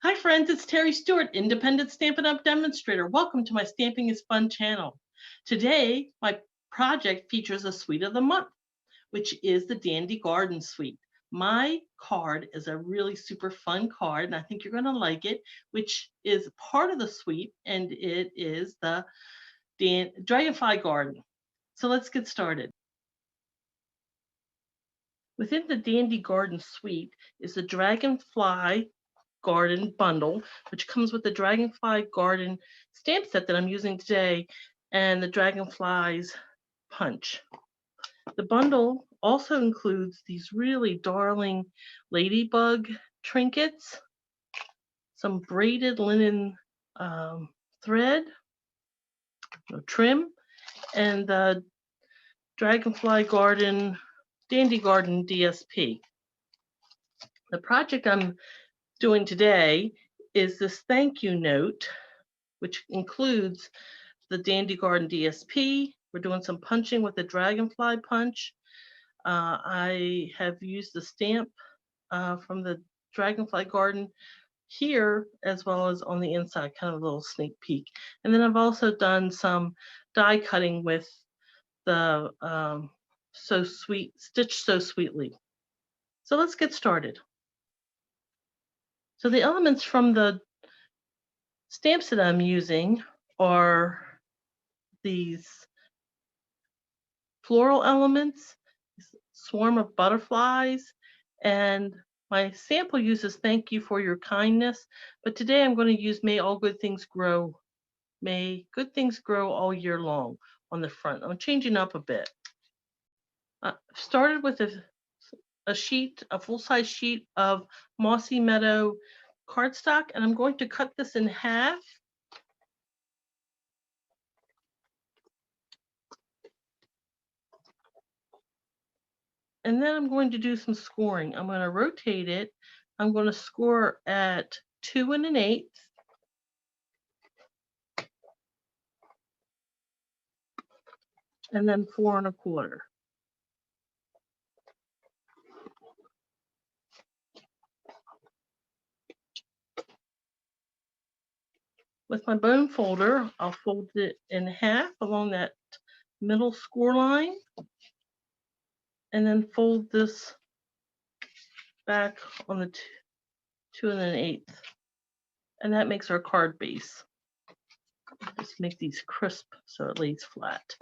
Hi friends, it's Terry Stewart, Independent Stampin' Up! Demonstrator. Welcome to my Stamping is Fun channel. Today, my project features a suite of the month, which is the Dandy Garden Suite. My card is a really super fun card, and I think you're going to like it, which is part of the suite, and it is the Dragonfly Garden. So let's get started. Within the Dandy Garden Suite is the Dragonfly Garden bundle, which comes with the Dragonfly Garden stamp set that I'm using today and the Dragonflies punch. The bundle also includes these really darling ladybug trinkets, some braided linen thread trim, and the Dragonfly Garden Dandy Garden DSP. The project I'm doing today is this thank you note, which includes the Dandy Garden DSP. We're doing some punching with the Dragonfly punch. I have used the stamp from the Dragonfly Garden here as well as on the inside, kind of a little sneak peek. And then I've also done some die cutting with the So Sweet, Stitch So Sweetly. So let's get started. So the elements from the stamps that I'm using are these floral elements, swarm of butterflies, and my sample uses thank you for your kindness, but today I'm going to use may all good things grow. May good things grow all year long on the front. I'm changing up a bit. Started with a full-size sheet of Mossy Meadow cardstock, and I'm going to cut this in half. And then I'm going to do some scoring. I'm going to rotate it. I'm going to score at 2 1/8. And then 4 1/4. With my bone folder, I'll fold it in half along that middle score line, and then fold this back on the 2 1/8. And that makes our card base. Just make these crisp so it lays flat.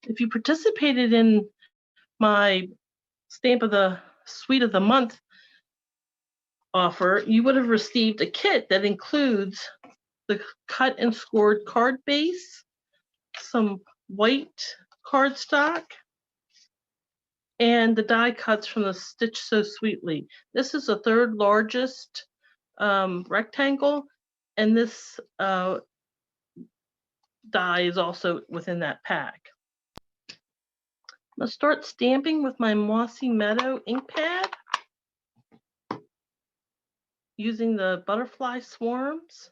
If you participated in my Stamp of the Suite of the Month offer, you would have received a kit that includes the cut and scored card base, some white cardstock, and the die cuts from the Stitch So Sweetly. This is the third largest rectangle, and this die is also within that pack. I'm going to start stamping with my Mossy Meadow ink pad using the butterfly swarms.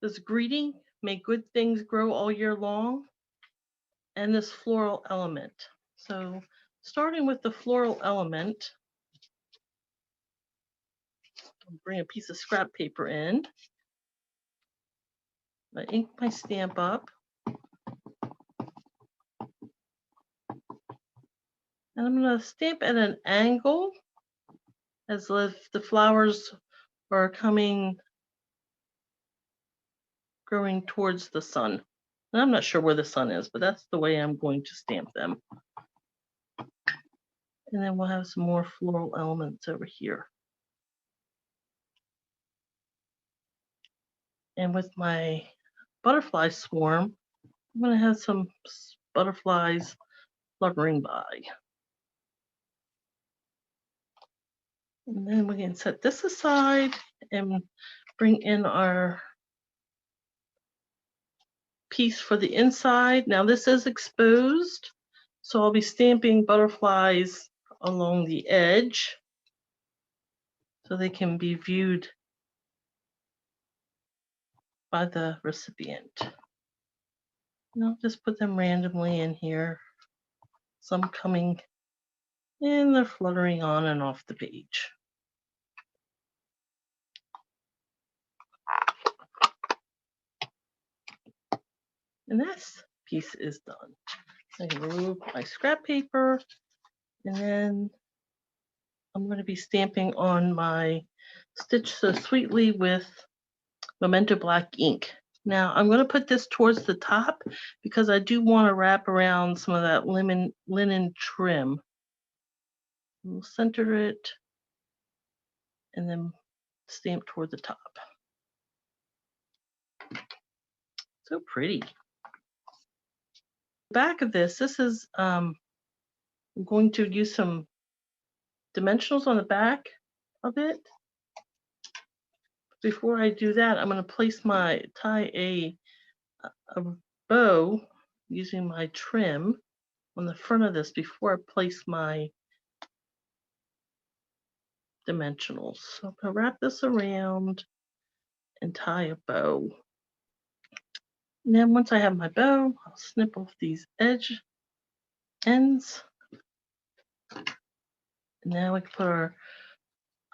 This greeting, may good things grow all year long, and this floral element. So starting with the floral element, I'll bring a piece of scrap paper in. I ink my stamp up. And I'm going to stamp at an angle as if the flowers are growing towards the sun. And I'm not sure where the sun is, but that's the way I'm going to stamp them. And then we'll have some more floral elements over here. And with my butterfly swarm, I'm going to have some butterflies fluttering by. And then we can set this aside and bring in our piece for the inside. Now this is exposed, so I'll be stamping butterflies along the edge so they can be viewed by the recipient. And I'll just put them randomly in here, some coming and they're fluttering on and off the page. And this piece is done. I can remove my scrap paper, and then I'm going to be stamping on my Stitch So Sweetly with Memento Black ink. Now I'm going to put this towards the top because I do want to wrap around some of that linen trim. We'll center it and then stamp toward the top. So pretty. Back of this is I'm going to use some dimensionals on the back of it. Before I do that, I'm going to tie a bow using my trim on the front of this before I place my dimensionals. So I'm going to wrap this around and tie a bow. And then once I have my bow, I'll snip off these edge ends. And now we can put our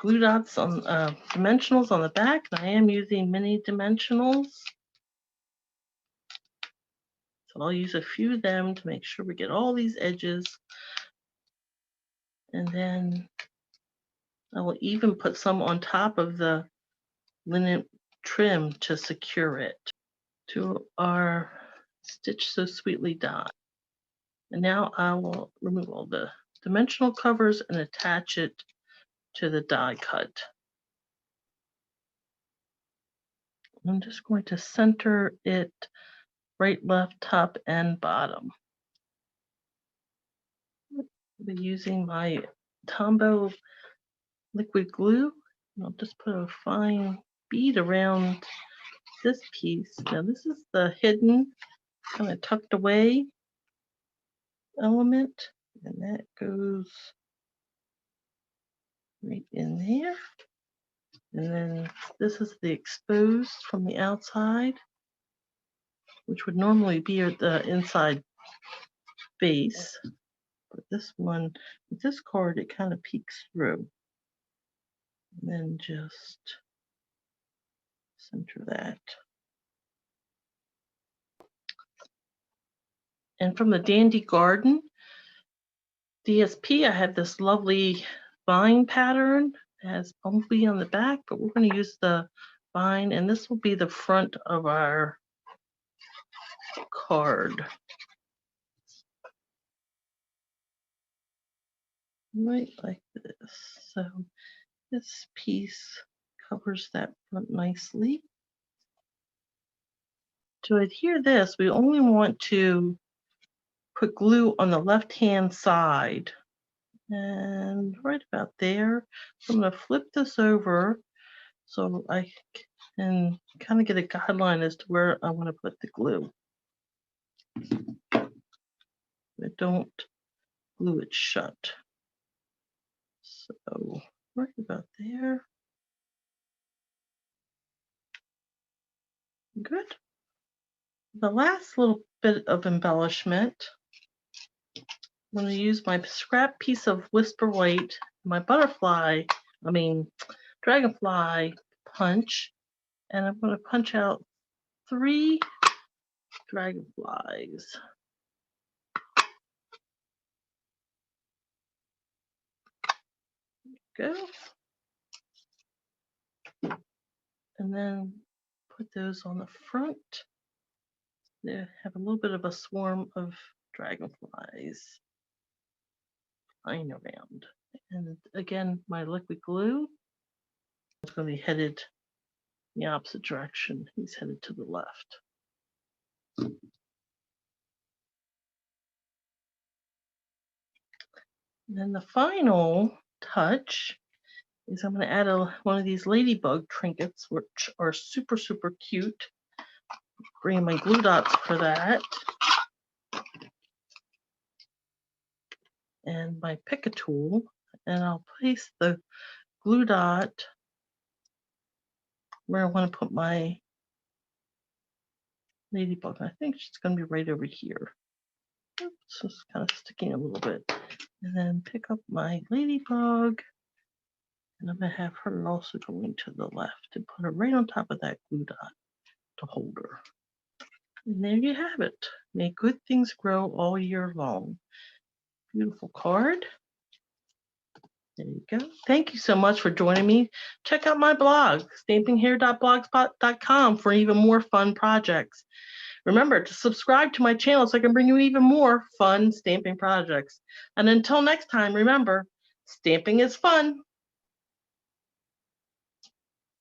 glue dots on dimensionals on the back. And I am using mini dimensionals. So I'll use a few of them to make sure we get all these edges. And then I will even put some on top of the linen trim to secure it to our Stitch So Sweetly dot. And now I will remove all the dimensional covers and attach it to the die cut. I'm just going to center it right, left, top, and bottom. I'll be using my Tombow liquid glue. I'll just put a fine bead around this piece. Now this is the hidden, kind of tucked away element, and that goes right in there. And then this is the exposed from the outside, which would normally be at the inside base. But this one, with this card, it kind of peeks through. And then just center that. And from the Dandy Garden DSP, I have this lovely vine pattern. It has bumblebee on the back, but we're going to use the vine, and this will be the front of our card. Right like this. So this piece covers that front nicely. To adhere this, we only want to put glue on the left-hand side. And right about there, I'm going to flip this over so I can kind of get a guideline as to where I want to put the glue. But don't glue it shut. So right about there. Good. The last little bit of embellishment, I'm going to use my scrap piece of Whisper White, my Dragonfly punch, and I'm going to punch out 3 dragonflies. Go. And then put those on the front. They have a little bit of a swarm of dragonflies flying around. And again, my liquid glue is going to be headed in the opposite direction. He's headed to the left. And then the final touch is I'm going to add one of these ladybug trinkets, which are super, super cute. Bring my glue dots for that. And my pick a tool, and I'll place the glue dot where I want to put my ladybug. I think she's going to be right over here. Oops, it's kind of sticking a little bit. And then pick up my ladybug. And I'm going to have her also going to the left and put her right on top of that glue dot to hold her. And there you have it. May good things grow all year long. Beautiful card. There you go. Thank you so much for joining me. Check out my blog, stampinghair.blogspot.com, for even more fun projects. Remember to subscribe to my channel so I can bring you even more fun stamping projects. And until next time, remember, stamping is fun.